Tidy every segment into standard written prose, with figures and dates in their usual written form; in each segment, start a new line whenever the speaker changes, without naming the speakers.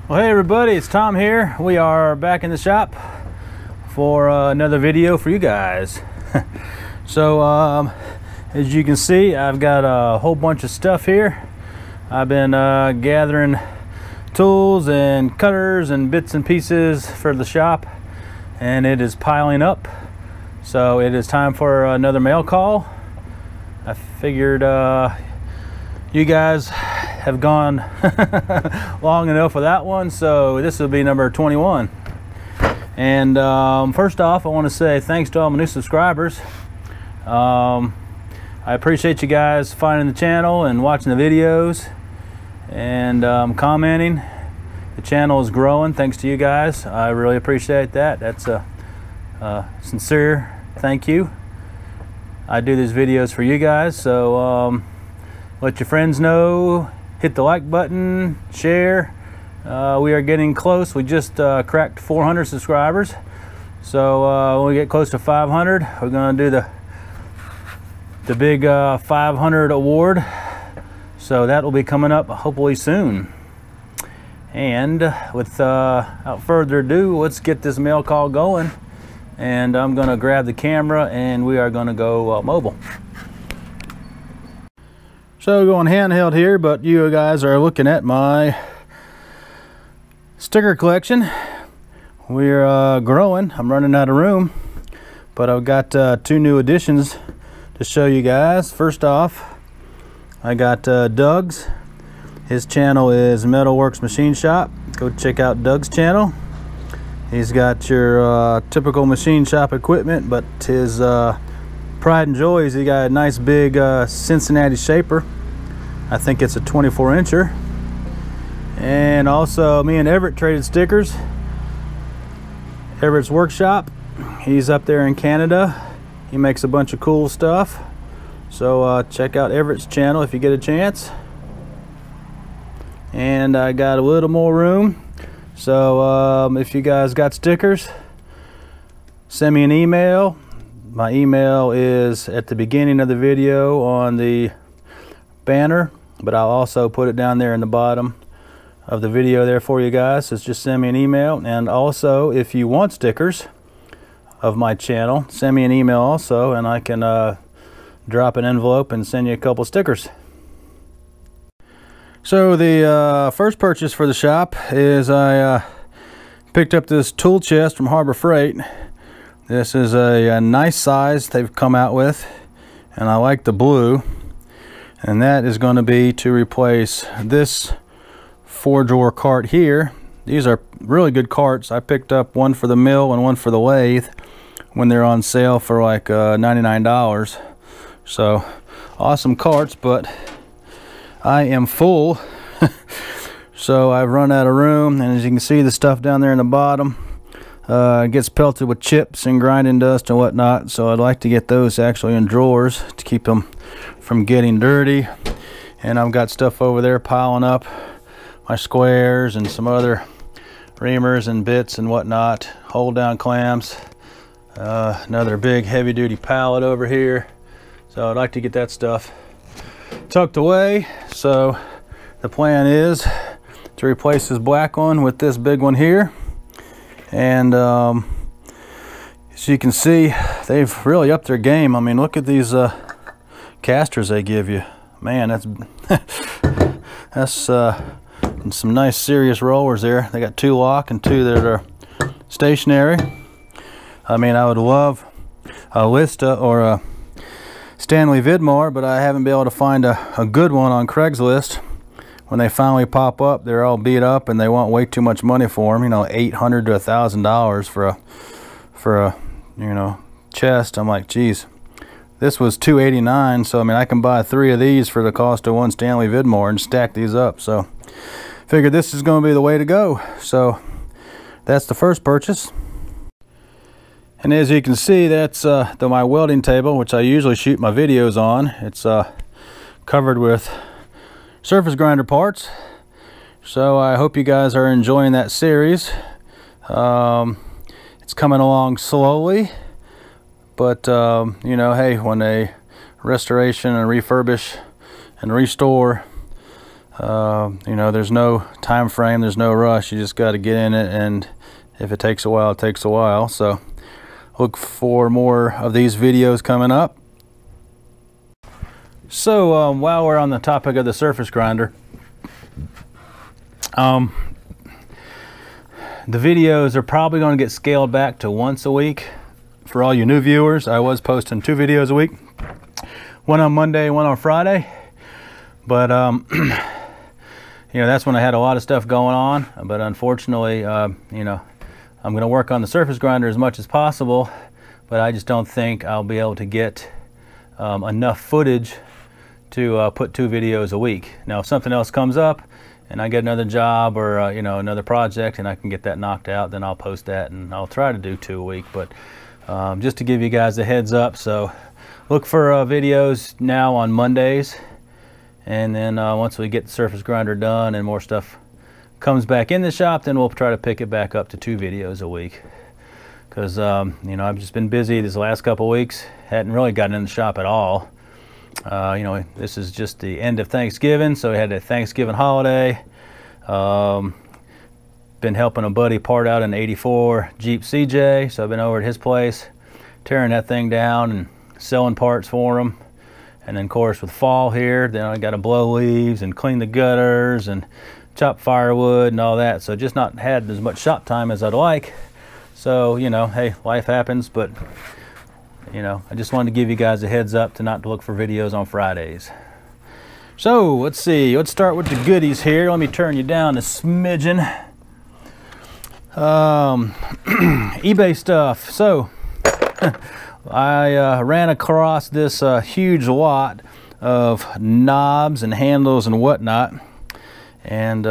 Well, hey everybody, it's Tom here. We are back in the shop for another video for you guys. So as you can see, I've got a whole bunch of stuff here. I've been gathering tools and cutters and bits and pieces for the shop, and it is piling up. So it is time for another mail call. I figured you guys have gone long enough with that one, so this will be number 21. And first off, I want to say thanks to all my new subscribers. I appreciate you guys finding the channel and watching the videos and commenting. The channel is growing thanks to you guys. I really appreciate that. That's a sincere thank you. I do these videos for you guys, so let your friends know. Hit the like button, share. We are getting close. We just cracked 400 subscribers. So when we get close to 500, we're going to do the big 500 award. So that will be coming up hopefully soon. And without further ado, let's get this mail call going. And I'm going to grab the camera and we are going to go mobile. So going handheld here, but you guys are looking at my sticker collection. We're growing. I'm running out of room, but I've got two new additions to show you guys. First off, I got Doug's. His channel is Metalworks Machine Shop. Go check out Doug's channel. He's got your typical machine shop equipment, but his pride and joy is he got a nice big Cincinnati shaper. I think it's a 24-incher. And also me and Everett traded stickers. Everett's workshop. He's up there in Canada. He makes a bunch of cool stuff. So check out Everett's channel if you get a chance. And I got a little more room. So if you guys got stickers, send me an email. My email is at the beginning of the video on the banner, but I'll also put it down there in the bottom of the video there for you guys. So just send me an email. And also, if you want stickers of my channel, send me an email also, and I can drop an envelope and send you a couple stickers. So the first purchase for the shop is I picked up this tool chest from Harbor Freight. This is a nice size they've come out with, and I like the blue. And that is going to be to replace this 4-drawer cart here. These are really good carts. I picked up one for the mill and one for the lathe when they're on sale for like $99. So awesome carts, but I am full. So I've run out of room, and as you can see, the stuff down there in the bottom gets pelted with chips and grinding dust and whatnot. So I'd like to get those actually in drawers to keep them from getting dirty. And I've got stuff over there piling up, my squares and some other reamers and bits and whatnot, hold down clamps, another big heavy duty pallet over here. So I'd like to get that stuff tucked away. So the plan is to replace this black one with this big one here. And as you can see, they've really upped their game. I mean, look at these casters they give you. Man, that's some nice serious rollers there. They got 2 lock and 2 that are stationary. I mean, I would love a Lista or a Stanley Vidmar, but I haven't been able to find a good one on Craigslist. When they finally pop up, they're all beat up and they want way too much money for them. You know, $800 to $1,000 for a you know, chest. I'm like, geez. This was $289, so I mean I can buy 3 of these for the cost of one Stanley Vidmar and stack these up. So figured this is going to be the way to go. So that's the first purchase. And as you can see, that's my welding table, which I usually shoot my videos on. It's covered with surface grinder parts. So I hope you guys are enjoying that series. It's coming along slowly. But, you know, hey, when a restoration and refurbish and restore You know, there's no time frame, there's no rush. You just got to get in it, and if it takes a while, it takes a while. So look for more of these videos coming up. So while we're on the topic of the surface grinder, the videos are probably going to get scaled back to once a week. For all you new viewers, I was posting 2 videos a week, one on Monday, one on Friday, but you know, that's when I had a lot of stuff going on. But unfortunately, you know, I'm going to work on the surface grinder as much as possible, but I just don't think I'll be able to get enough footage to put 2 videos a week. Now, if something else comes up and I get another job or you know, another project and I can get that knocked out, then I'll post that, and I'll try to do 2 a week. But just to give you guys a heads up, so look for videos now on Mondays, and then once we get the surface grinder done and more stuff comes back in the shop, then we'll try to pick it back up to 2 videos a week. Because you know, I've just been busy these last couple weeks, hadn't really gotten in the shop at all. You know, this is just the end of Thanksgiving, so we had a Thanksgiving holiday. Been helping a buddy part out an '84 Jeep CJ, so I've been over at his place tearing that thing down and selling parts for him. And then of course with fall here, then I got to blow leaves and clean the gutters and chop firewood and all that, so just not had as much shop time as I'd like. So, you know, hey, life happens, but you know, I just wanted to give you guys a heads up to not to look for videos on Fridays. So let's see, let's start with the goodies here. Let me turn you down a smidgen. eBay stuff. So I ran across this huge lot of knobs and handles and whatnot, and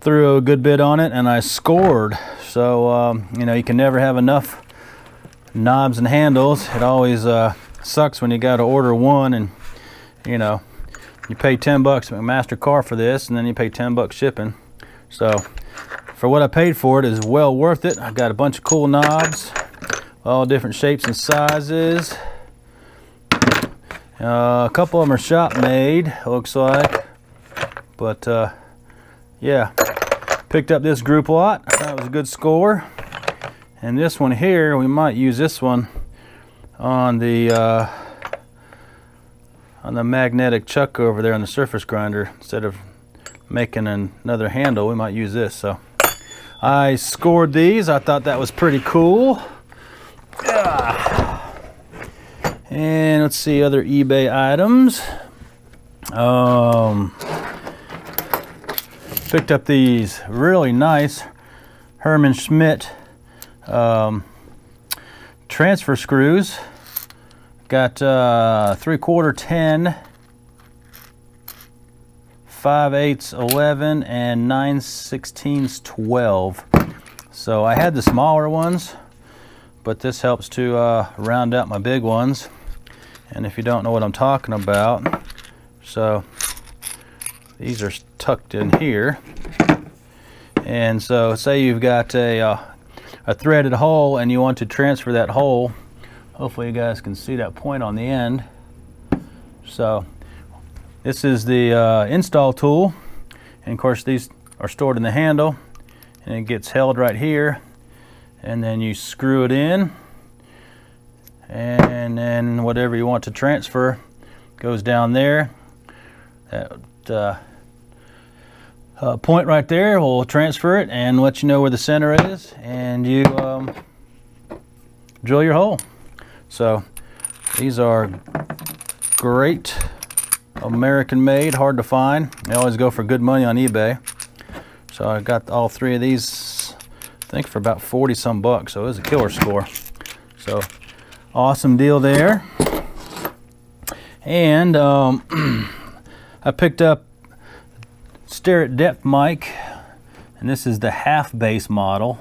threw a good bit on it, and I scored. So you know, you can never have enough knobs and handles. It always sucks when you got to order one, and you know, you pay 10 bucks MasterCard for this, and then you pay 10 bucks shipping. So for what I paid for it, is well worth it. I got a bunch of cool knobs, all different shapes and sizes. A couple of them are shop made, looks like, but yeah, picked up this group lot. I thought it was a good score. And this one here, we might use this one on the magnetic chuck over there on the surface grinder. Instead of making another handle, we might use this. So I scored these. I thought that was pretty cool. Yeah. And let's see other eBay items. Picked up these really nice Herman Schmidt transfer screws. Got 3/4 10, 5/8 11, and 9/16 12. So I had the smaller ones, but this helps to round out my big ones. And if you don't know what I'm talking about, so these are tucked in here. And so say you've got a threaded hole and you want to transfer that hole. Hopefully you guys can see that point on the end. So this is the install tool, and of course these are stored in the handle, and it gets held right here, and then you screw it in, and then whatever you want to transfer goes down there. That point right there will transfer it and let you know where the center is, and you drill your hole. So these are great, American made, hard to find. They always go for good money on eBay. So I got all 3 of these, I think for about 40 some bucks, so it was a killer score. So awesome deal there. And I picked up Stare at Depth mic, and this is the half bass model.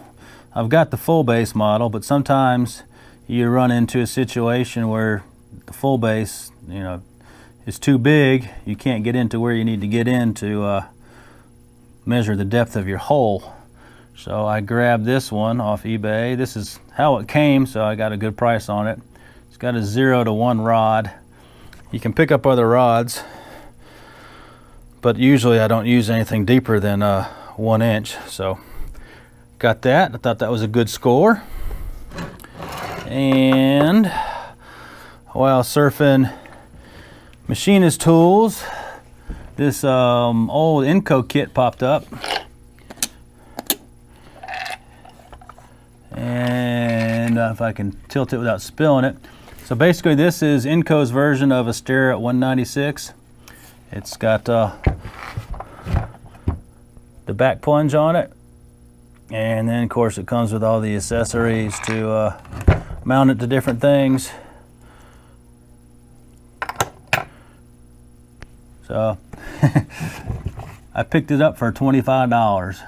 I've got the full bass model, but sometimes you run into a situation where the full bass, you know, is too big. You can't get into where you need to get in to measure the depth of your hole. So I grabbed this one off eBay. This is how it came, so I got a good price on it. It's got a 0 to 1 rod. You can pick up other rods. but usually I don't use anything deeper than 1 inch. So got that. I thought that was a good score. And while surfing machinist tools, this old Inco kit popped up. And if I can tilt it without spilling it. So basically this is Inco's version of a Starrett 196. It's got the back plunge on it. And then of course it comes with all the accessories to mount it to different things. So I picked it up for $25.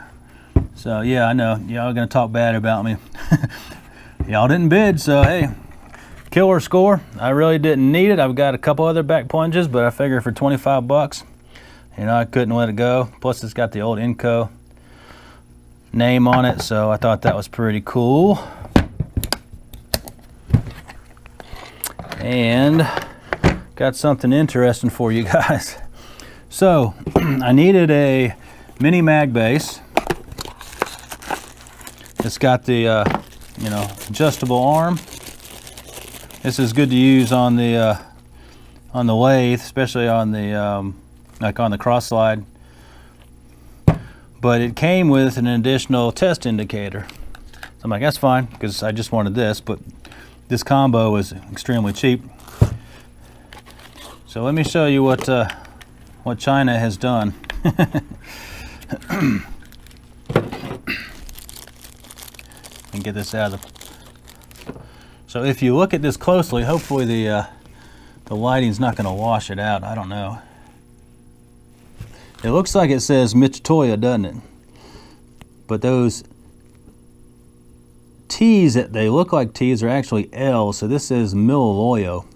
So yeah, I know y'all are gonna talk bad about me. Y'all didn't bid, so hey, killer score. I really didn't need it. I've got a couple other back plunges, but I figured for 25 bucks, you know, I couldn't let it go. Plus it's got the old Inco name on it, so I thought that was pretty cool. And got something interesting for you guys. So I needed a mini mag base. It's got the you know, adjustable arm. This is good to use on the lathe, especially on the like on the cross slide. But it came with an additional test indicator. So I'm like, that's fine, because I just wanted this, but this combo was extremely cheap. So let me show you what China has done. And get this out of the... So if you look at this closely, hopefully the lighting's not going to wash it out. I don't know. It looks like it says Mitutoyo, doesn't it? But those T's, that they look like T's, are actually L's. So this is Milwaukee.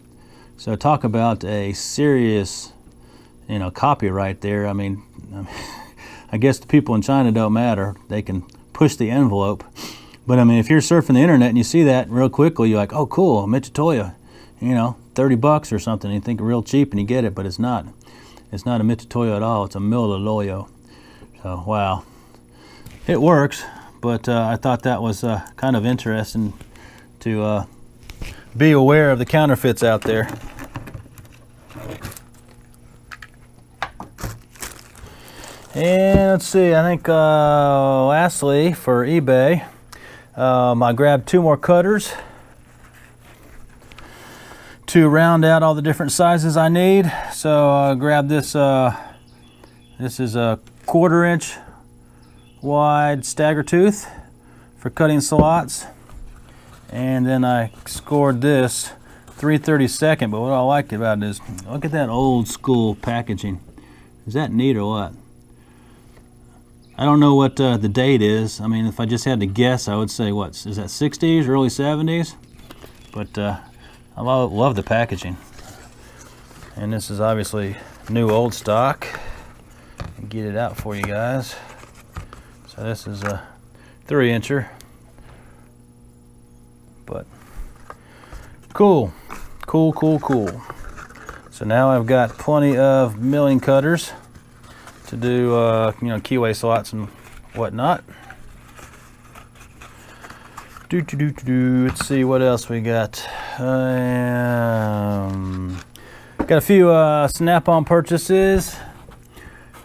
So talk about a serious, you know, copyright there. I mean, I guess the people in China don't matter. They can push the envelope. But I mean, if you're surfing the internet and you see that real quickly, you're like, oh cool, Mitutoyo, you know, 30 bucks or something. And you think real cheap and you get it, but it's not. It's not a Mitutoyo at all. It's a Milwaukee. So wow, it works. But I thought that was kind of interesting to be aware of the counterfeits out there. And let's see, I think lastly for eBay, I grabbed 2 more cutters to round out all the different sizes I need. So I grabbed this, this is a 1/4 inch wide stagger tooth for cutting slots. And then I scored this 3/32. But what I like about it is, look at that old school packaging. Is that neat or what? I don't know what the date is. I mean, if I just had to guess, I would say, what, is that 60s, early 70s? But I love the packaging. And this is obviously new old stock. I'll get it out for you guys. So this is a 3-incher. But cool, cool, cool, cool. So now I've got plenty of milling cutters to do, you know, keyway slots and whatnot. Let's see what else we got. Got a few SnapOn purchases.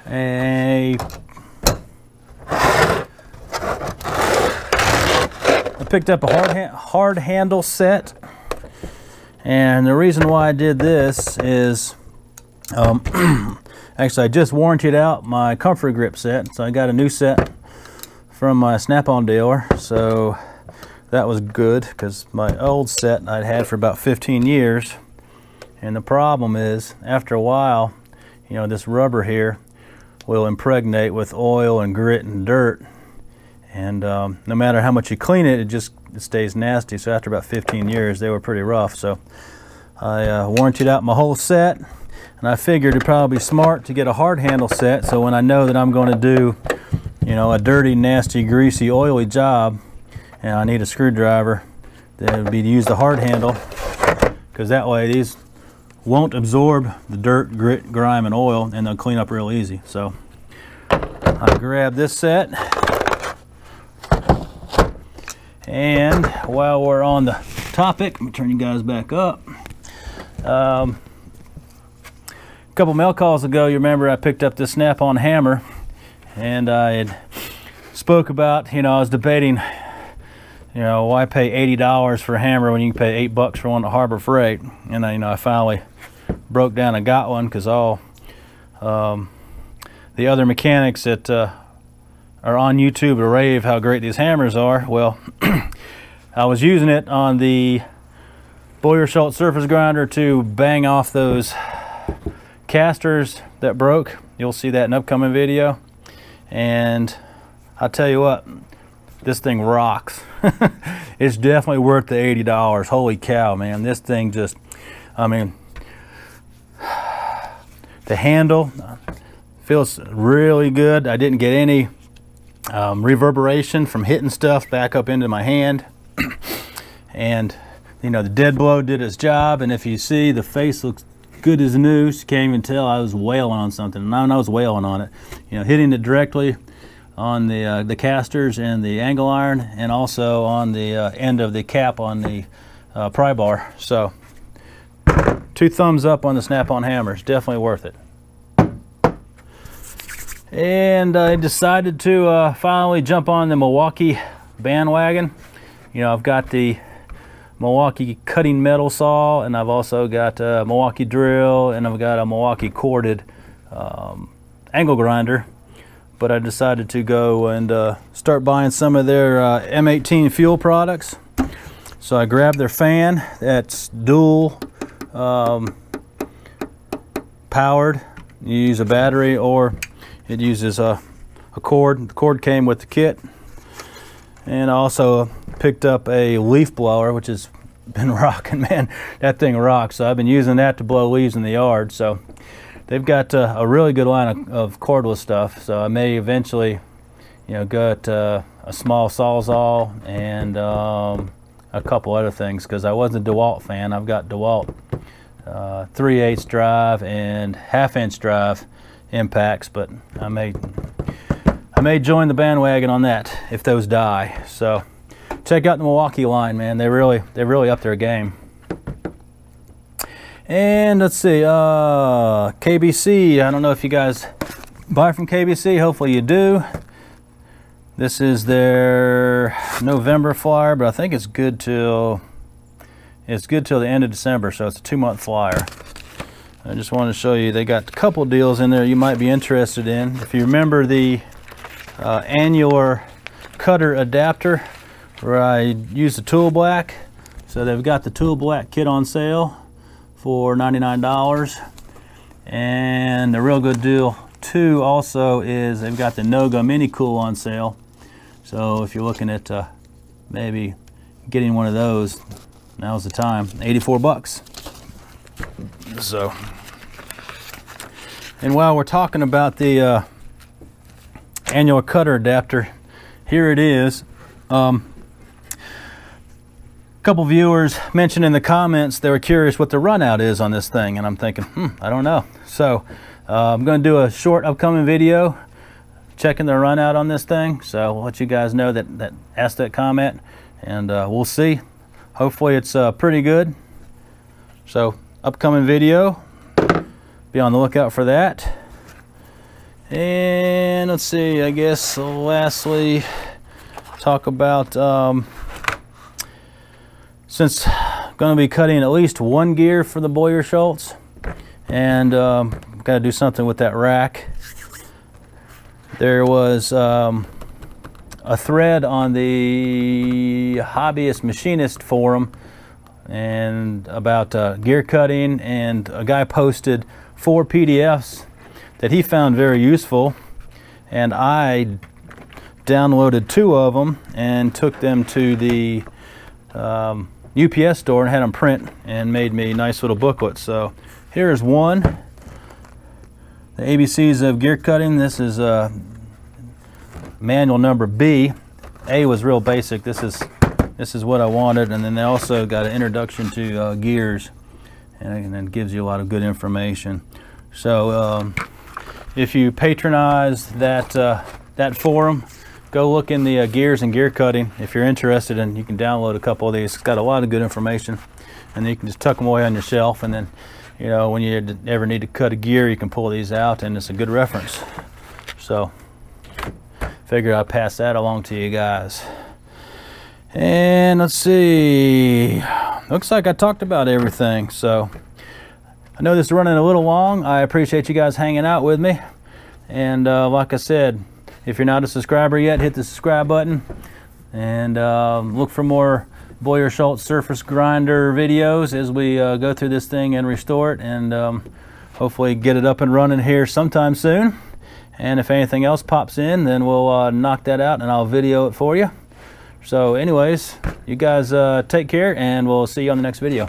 I picked up a hard handle set, and the reason why I did this is actually I just warrantied out my comfort grip set, so I got a new set from my SnapOn dealer. So that was good, because my old set I'd had for about 15 years, and the problem is, after a while, you know, this rubber here will impregnate with oil and grit and dirt, and no matter how much you clean it, it stays nasty. So after about 15 years, they were pretty rough. So I warrantied out my whole set, and I figured it'd probably be smart to get a hard handle set, so when I know that I'm going to do, you know, a dirty, nasty, greasy, oily job, and I need a screwdriver, that would be to use the hard handle, because that way these won't absorb the dirt, grit, grime, and oil, and they'll clean up real easy. So I grabbed this set. And while we're on the topic, I'm gonna turn you guys back up. A couple mail calls ago, you remember I picked up this SnapOn Hammer, and I had spoke about, I was debating, why pay $80 for a hammer when you can pay $8 for one at Harbor Freight. And I finally broke down and got one, because all the other mechanics that are on YouTube to rave how great these hammers are. Well, I was using it on the Boyer-Schultz surface grinder to bang off those casters that broke. You'll see that in an upcoming video. And I'll tell you what, this thing rocks. It's definitely worth the $80. Holy cow, man. This thing just, the handle feels really good. I didn't get any reverberation from hitting stuff back up into my hand. And the dead blow did its job, and if you see, the face looks good as new. You can't even tell I was wailing on something, and I was wailing on it. Hitting it directly on the casters and the angle iron, and also on the end of the cap on the pry bar. So 2 thumbs up on the SnapOn Hammer. It's definitely worth it. And I decided to finally jump on the Milwaukee bandwagon. I've got the Milwaukee cutting metal saw, and I've also got a Milwaukee drill, and I've got a Milwaukee corded angle grinder. But I decided to go and start buying some of their M18 fuel products. So I grabbed their fan that's dual powered. You use a battery, or it uses a cord. The cord came with the kit. And I also picked up a leaf blower, which has been rocking, man. That thing rocks. So I've been using that to blow leaves in the yard. So they've got a really good line of cordless stuff. So I may eventually, get a small Sawzall and a couple other things, because I wasn't a DeWalt fan. I've got DeWalt 3/8 drive and 1/2-inch drive impacts, but I may join the bandwagon on that if those die. So check out the Milwaukee line, man. They're really up their game. And let's see, KBC. I don't know if you guys buy from KBC. Hopefully you do. This is their November flyer, but I think it's good till the end of December, so it's a 2-month flyer. I just want to show you, they got a couple deals in there you might be interested in. If you remember the annular cutter adapter where I used the tool black, so they've got the tool black kit on sale for $99. And the real good deal too also is they've got the Noga Mini Cool on sale. So if you're looking at maybe getting one of those, now's the time. $84. So, and while we're talking about the annual cutter adapter, here it is. A couple viewers mentioned in the comments they were curious what the run out is on this thing, and I'm thinking, I don't know. So I'm going to do a short upcoming video checking the run out on this thing. So I'll let you guys know that asked that comment, and we'll see. Hopefully it's pretty good. So upcoming video, be on the lookout for that. And let's see, I guess lastly, talk about since I'm going to be cutting at least one gear for the Boyer-Schultz, and got to do something with that rack. There was a thread on the Hobbyist Machinist forum and about gear cutting, and a guy posted 4 PDFs that he found very useful, and I downloaded 2 of them and took them to the UPS store and had them print and made me nice little booklets. So here's one, the ABCs of gear cutting. This is manual number B. A was real basic. This is what I wanted, and then they also got an introduction to gears, and it gives you a lot of good information. So if you patronize that forum, go look in the gears and gear cutting if you're interested, and you can download a couple of these. It's got a lot of good information, and then you can just tuck them away on your shelf, and then, you know, when you ever need to cut a gear, you can pull these out, and it's a good reference. So figure I'll pass that along to you guys. And let's see, looks like I talked about everything. So I know this is running a little long. I appreciate you guys hanging out with me, and like I said, if you're not a subscriber yet, hit the subscribe button, and look for more Boyer-Schultz surface grinder videos as we go through this thing and restore it, and hopefully get it up and running here sometime soon. And if anything else pops in, then we'll knock that out and I'll video it for you. So anyways, you guys take care, and we'll see you on the next video.